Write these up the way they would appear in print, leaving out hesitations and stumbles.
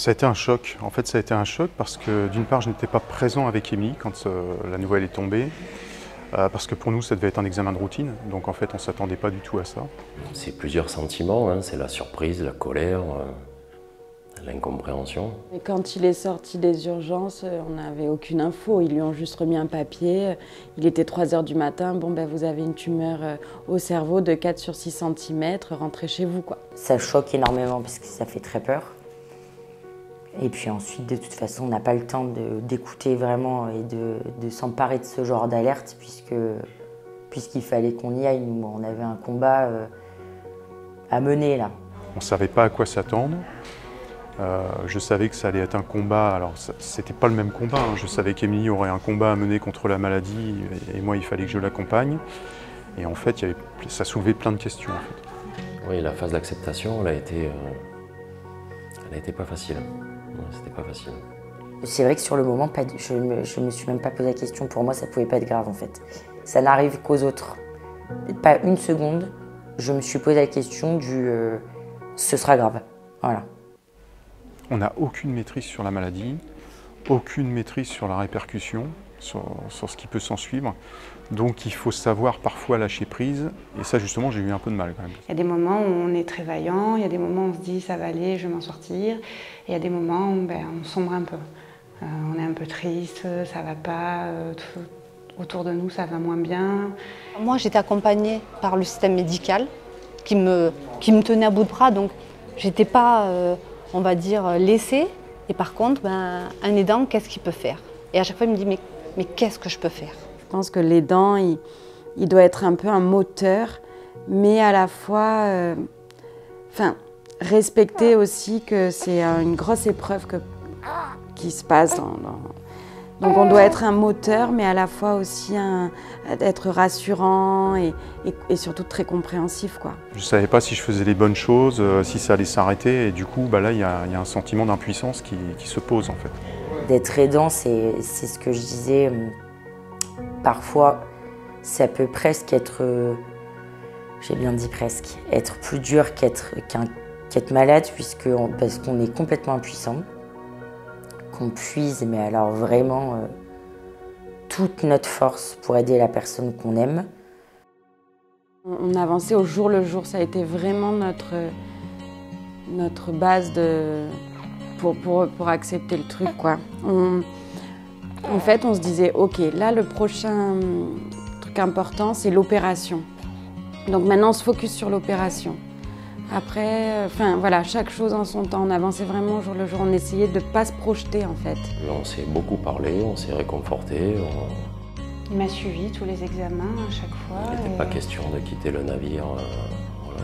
Ça a été un choc. En fait, ça a été un choc parce que d'une part, je n'étais pas présent avec Émilie quand la nouvelle est tombée. Parce que pour nous, ça devait être un examen de routine. Donc en fait, on ne s'attendait pas du tout à ça. C'est plusieurs sentiments, hein. C'est la surprise, la colère, l'incompréhension. Et quand il est sorti des urgences, on n'avait aucune info. Ils lui ont juste remis un papier. Il était 3 h du matin. Bon, ben, vous avez une tumeur au cerveau de 4 sur 6 cm. Rentrez chez vous, quoi. Ça choque énormément parce que ça fait très peur. Et puis ensuite, de toute façon, on n'a pas le temps d'écouter vraiment et de s'emparer de ce genre d'alerte puisqu'il fallait qu'on y aille. Nous, on avait un combat à mener là. On ne savait pas à quoi s'attendre. Je savais que ça allait être un combat. Alors, c'était pas le même combat. Hein. Je savais qu'Émilie aurait un combat à mener contre la maladie et moi, il fallait que je l'accompagne. Et en fait, ça soulevait plein de questions. En fait. Oui, la phase d'acceptation, elle a été pas facile. C'était pas facile. C'est vrai que sur le moment, je me suis même pas posé la question. Pour moi, ça pouvait pas être grave en fait. Ça n'arrive qu'aux autres. Pas une seconde, je me suis posé la question du ce sera grave. Voilà. On n'a aucune maîtrise sur la maladie, aucune maîtrise sur la répercussion, sur ce qui peut s'en suivre. Donc il faut savoir parfois lâcher prise, et ça justement j'ai eu un peu de mal quand même. Il y a des moments où on est très vaillant, il y a des moments où on se dit ça va aller, je vais m'en sortir, et il y a des moments où on sombre un peu. On est un peu triste, ça va pas, autour de nous ça va moins bien. Moi j'étais accompagnée par le système médical qui me tenait à bout de bras, donc j'étais pas, on va dire, laissée. Et par contre, un aidant, qu'est-ce qu'il peut faire? Et à chaque fois il me dit mais qu'est-ce que je peux faire? Je pense que l'aidant, il doit être un peu un moteur, mais à la fois respecter aussi que c'est une grosse épreuve qui se passe. Donc on doit être un moteur, mais à la fois aussi être rassurant et surtout très compréhensif, quoi. Je ne savais pas si je faisais les bonnes choses, si ça allait s'arrêter, et du coup là il y a un sentiment d'impuissance qui se pose en fait. D'être aidant, c'est ce que je disais. Parfois, ça peut presque être, j'ai bien dit presque, être plus dur qu'être malade, parce qu'on est complètement impuissant, qu'on puise, mais alors vraiment, toute notre force pour aider la personne qu'on aime. On avançait au jour le jour, ça a été vraiment notre base pour accepter le truc, quoi. En fait, on se disait, ok, là, le prochain truc important, c'est l'opération. Donc maintenant, on se focus sur l'opération. Après, voilà, chaque chose en son temps. On avançait vraiment au jour le jour. On essayait de ne pas se projeter, en fait. On s'est beaucoup parlé, on s'est réconforté. Il m'a suivi tous les examens à chaque fois. Il n'était pas question de quitter le navire. Voilà.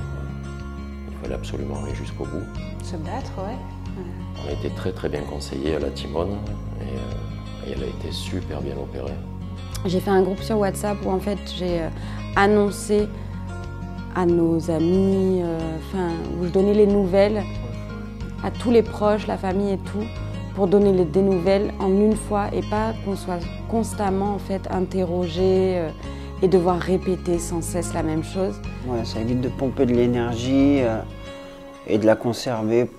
Il fallait absolument aller jusqu'au bout. Se battre, ouais. On a été très très bien conseillés à la Timone. Et elle a été super bien opérée. J'ai fait un groupe sur WhatsApp où en fait j'ai annoncé à nos amis, où je donnais les nouvelles à tous les proches, la famille et tout, pour donner des nouvelles en une fois et pas qu'on soit constamment en fait interrogé et devoir répéter sans cesse la même chose. Ouais, ça évite de pomper de l'énergie et de la conserver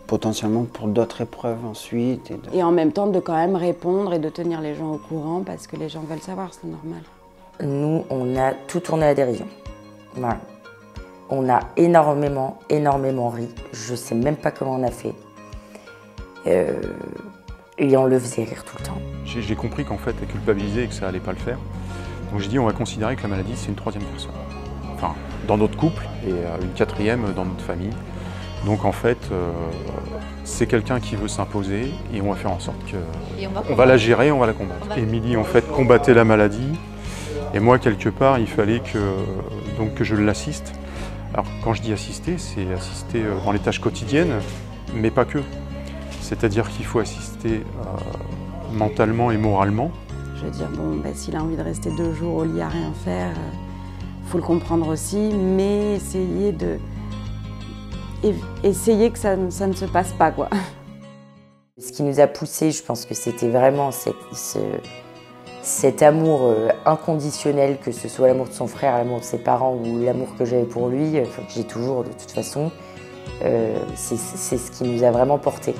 potentiellement pour d'autres épreuves ensuite. Et en même temps de quand même répondre et de tenir les gens au courant parce que les gens veulent savoir, c'est normal. Nous, on a tout tourné à la dérision. Voilà. On a énormément ri. Je sais même pas comment on a fait. Et on le faisait rire tout le temps. J'ai compris qu'en fait, elle culpabilisait et que ça allait pas le faire. Donc j'ai dit, on va considérer que la maladie, c'est une 3e personne. Enfin, dans notre couple et une 4e dans notre famille. Donc en fait, c'est quelqu'un qui veut s'imposer et on va faire en sorte qu'on va la gérer, on va la combattre. Émilie en fait combattait la maladie et moi quelque part il fallait que je l'assiste. Alors quand je dis assister, c'est assister dans les tâches quotidiennes, mais pas que. C'est-à-dire qu'il faut assister mentalement et moralement. Je veux dire, bon, s'il a envie de rester 2 jours au lit à rien faire, faut le comprendre aussi, mais essayer que ça ne se passe pas, quoi. Ce qui nous a poussé, je pense que c'était vraiment cet amour inconditionnel, que ce soit l'amour de son frère, l'amour de ses parents ou l'amour que j'avais pour lui, que j'ai toujours de toute façon, c'est ce qui nous a vraiment porté.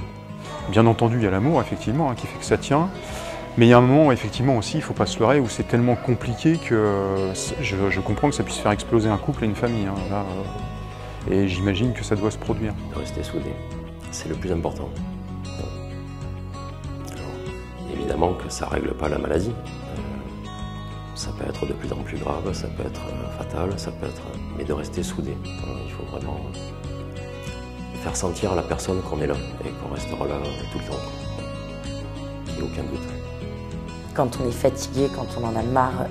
Bien entendu, il y a l'amour, effectivement, qui fait que ça tient. Mais il y a un moment, effectivement, aussi, il ne faut pas se leurrer, où c'est tellement compliqué que je comprends que ça puisse faire exploser un couple et une famille. Hein, là, et j'imagine que ça doit se produire. De rester soudé, c'est le plus important. Alors, évidemment que ça ne règle pas la maladie. Ça peut être de plus en plus grave, ça peut être fatal, ça peut être... Mais de rester soudé. Il faut vraiment faire sentir à la personne qu'on est là et qu'on restera là tout le temps. Il n'y a aucun doute. Quand on est fatigué, quand on en a marre,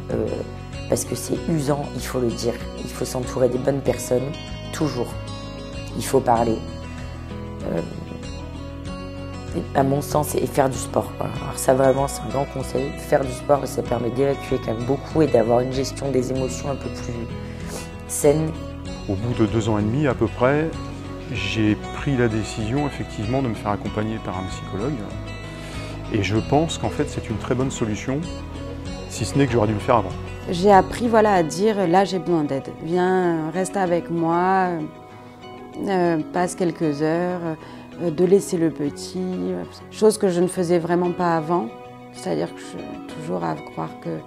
parce que c'est usant, il faut le dire. Il faut s'entourer des bonnes personnes, toujours. Il faut parler. À mon sens, et faire du sport. Alors ça vraiment, c'est un grand conseil. Faire du sport, ça permet d'évacuer quand même beaucoup et d'avoir une gestion des émotions un peu plus saine. Au bout de 2 ans et demi à peu près, j'ai pris la décision effectivement de me faire accompagner par un psychologue. Et je pense qu'en fait c'est une très bonne solution, si ce n'est que j'aurais dû le faire avant. J'ai appris voilà, à dire là j'ai besoin d'aide. Viens, reste avec moi, passe quelques heures, de laisser le petit, chose que je ne faisais vraiment pas avant. C'est-à-dire que je suis toujours à croire que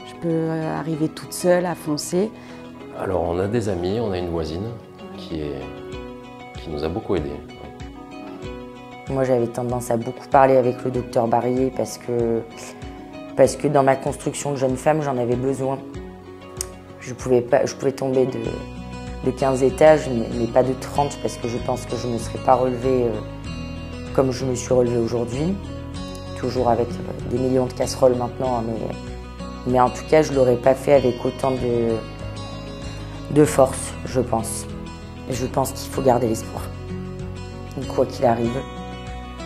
je peux arriver toute seule à foncer. Alors on a des amis, on a une voisine qui nous a beaucoup aidés. Moi j'avais tendance à beaucoup parler avec le docteur Barrier parce que dans ma construction de jeune femme j'en avais besoin. Je pouvais tomber de 15 étages mais pas de 30 parce que je pense que je ne me serais pas relevée comme je me suis relevée aujourd'hui. Toujours avec des millions de casseroles maintenant, mais en tout cas je ne l'aurais pas fait avec autant de force, je pense. Et je pense qu'il faut garder l'espoir, quoi qu'il arrive,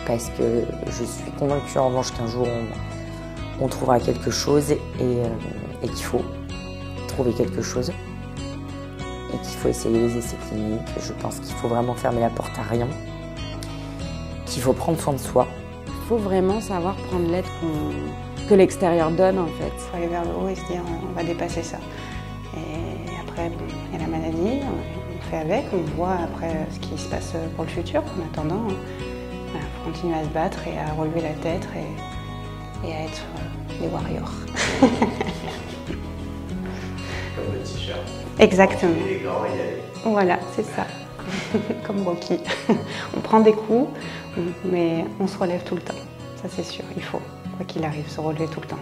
parce que je suis convaincue en revanche qu'un jour on trouvera quelque chose et qu'il faut trouver quelque chose et qu'il faut essayer les essais cliniques. Je pense qu'il faut vraiment fermer la porte à rien, qu'il faut prendre soin de soi. Il faut vraiment savoir prendre l'aide que l'extérieur donne en fait. Il faut aller vers le haut et se dire on va dépasser ça. Et après, bon, il y a la maladie, on fait avec, on voit après ce qui se passe pour le futur. En attendant, il faut continuer à se battre et à relever la tête et à être des warriors. Comme le t-shirt. Exactement. Les grands y aller. Voilà, c'est ça. Comme Rocky. On prend des coups, mais on se relève tout le temps. Ça c'est sûr, il faut, quoi qu'il arrive, se relever tout le temps.